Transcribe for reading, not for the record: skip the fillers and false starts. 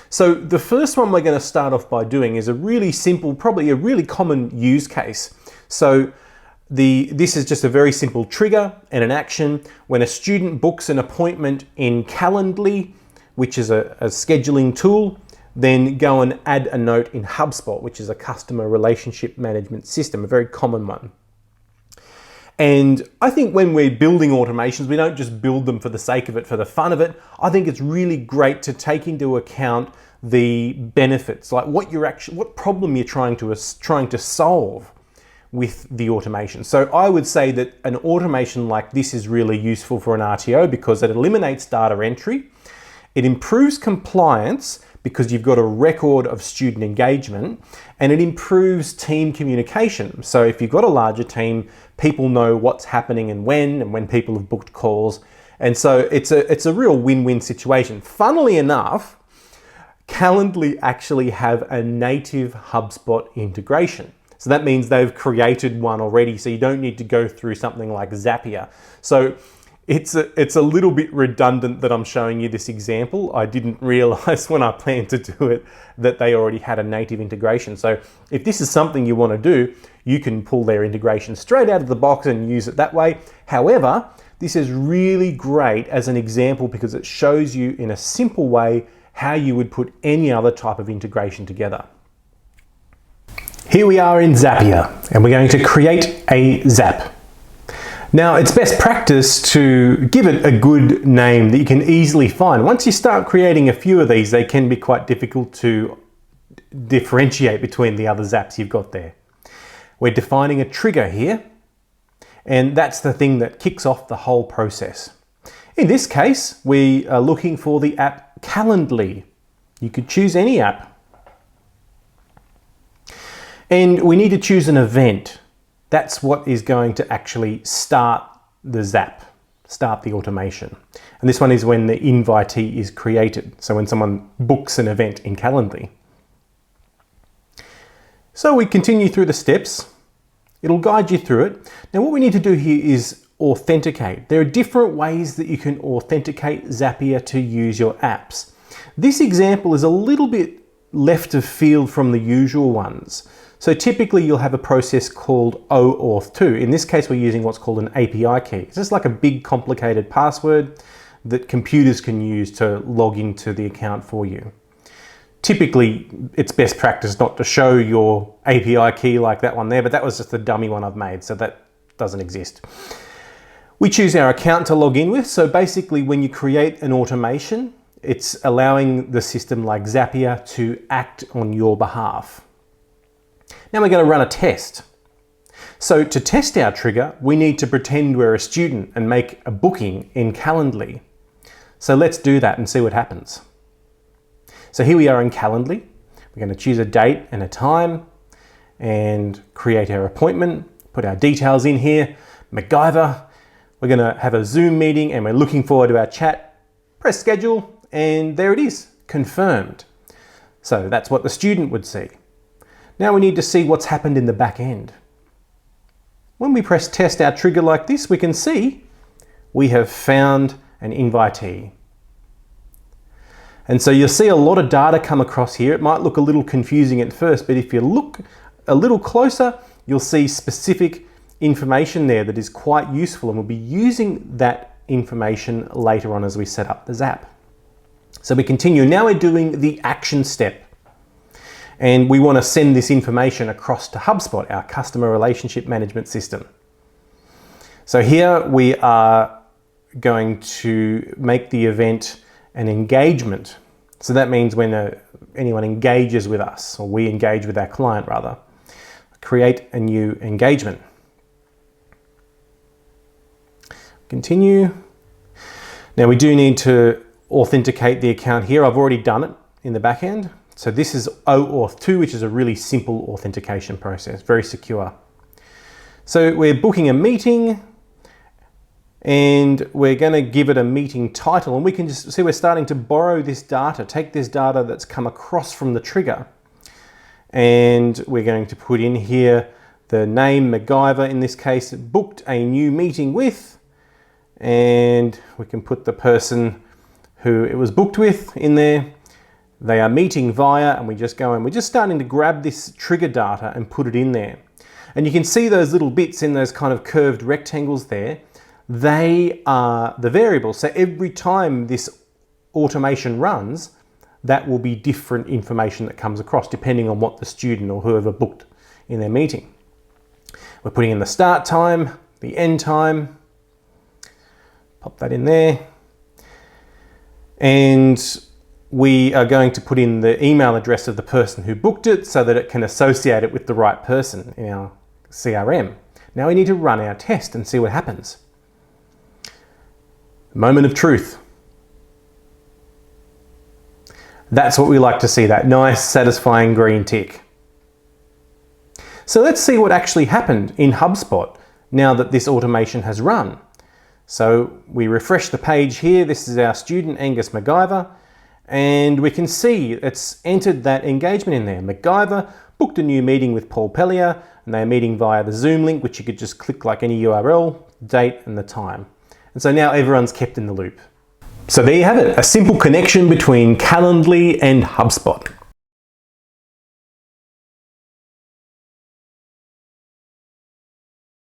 So the first one we're going to start off by doing is a really simple, probably a really common use case. So this is just a very simple trigger and an action. When a student books an appointment in Calendly, which is a scheduling tool, then go and add a note in HubSpot, which is a customer relationship management system, a very common one. And I think when we're building automations, we don't just build them for the sake of it, for the fun of it. I think it's really great to take into account the benefits, like what problem you're trying to solve with the automation. So I would say that an automation like this is really useful for an RTO because it eliminates data entry. It improves compliance because you've got a record of student engagement, and it improves team communication. So if you've got a larger team, people know what's happening and when people have booked calls. And so it's a real win-win situation. Funnily enough, Calendly actually have a native HubSpot integration. So that means they've created one already, so you don't need to go through something like Zapier. So it's a little bit redundant that I'm showing you this example. I didn't realize when I planned to do it that they already had a native integration. So if this is something you want to do, you can pull their integration straight out of the box and use it that way. However, this is really great as an example because it shows you in a simple way how you would put any other type of integration together. Here we are in Zapier, and we're going to create a Zap. Now, it's best practice to give it a good name that you can easily find. Once you start creating a few of these, they can be quite difficult to differentiate between the other Zaps you've got there. We're defining a trigger here, and that's the thing that kicks off the whole process. In this case, we are looking for the app Calendly. You could choose any app. And we need to choose an event. That's what is going to actually start the Zap, start the automation. And this one is when the invitee is created. So when someone books an event in Calendly. So we continue through the steps. It'll guide you through it. Now what we need to do here is authenticate. There are different ways that you can authenticate Zapier to use your apps. This example is a little bit left of field from the usual ones. So typically you'll have a process called OAuth2. In this case, we're using what's called an API key. It's just like a big complicated password that computers can use to log into the account for you. Typically, it's best practice not to show your API key like that one there, but that was just the dummy one I've made, so that doesn't exist. We choose our account to log in with. So basically when you create an automation, it's allowing the system like Zapier to act on your behalf. Now we're going to run a test. So to test our trigger, we need to pretend we're a student and make a booking in Calendly. So let's do that and see what happens. So here we are in Calendly. We're going to choose a date and a time and create our appointment, put our details in here, MacGyver. We're going to have a Zoom meeting and we're looking forward to our chat. Press schedule and there it is, confirmed. So that's what the student would see. Now we need to see what's happened in the back end. When we press test our trigger like this, we can see we have found an invitee. And so you'll see a lot of data come across here. It might look a little confusing at first, but if you look a little closer, you'll see specific information there that is quite useful, and we'll be using that information later on as we set up the Zap. So we continue. Now we're doing the action step. And we want to send this information across to HubSpot, our customer relationship management system. So here we are going to make the event an engagement. So that means when anyone engages with us, or we engage with our client rather, create a new engagement. Continue. Now we do need to authenticate the account here. I've already done it in the back end. So this is OAuth2, which is a really simple authentication process, very secure. So we're booking a meeting and we're going to give it a meeting title, and we can just see we're starting to borrow this data, take this data that's come across from the trigger, and we're going to put in here the name, MacGyver in this case, booked a new meeting with, and we can put the person who it was booked with in there. They are meeting via, and we just go and we're just starting to grab this trigger data and put it in there. And you can see those little bits in those kind of curved rectangles there. They are the variables. So every time this automation runs, that will be different information that comes across depending on what the student or whoever booked in their meeting. We're putting in the start time, the end time, pop that in there. And we are going to put in the email address of the person who booked it so that it can associate it with the right person in our CRM. Now we need to run our test and see what happens. Moment of truth. That's what we like to see, that nice, satisfying green tick. So let's see what actually happened in HubSpot now that this automation has run. So we refresh the page here. This is our student, Angus MacGyver, and we can see it's entered that engagement in there. MacGyver booked a new meeting with Paul Pellier, and they're meeting via the Zoom link, which you could just click like any URL, date and the time. And so now everyone's kept in the loop. So there you have it, a simple connection between Calendly and HubSpot.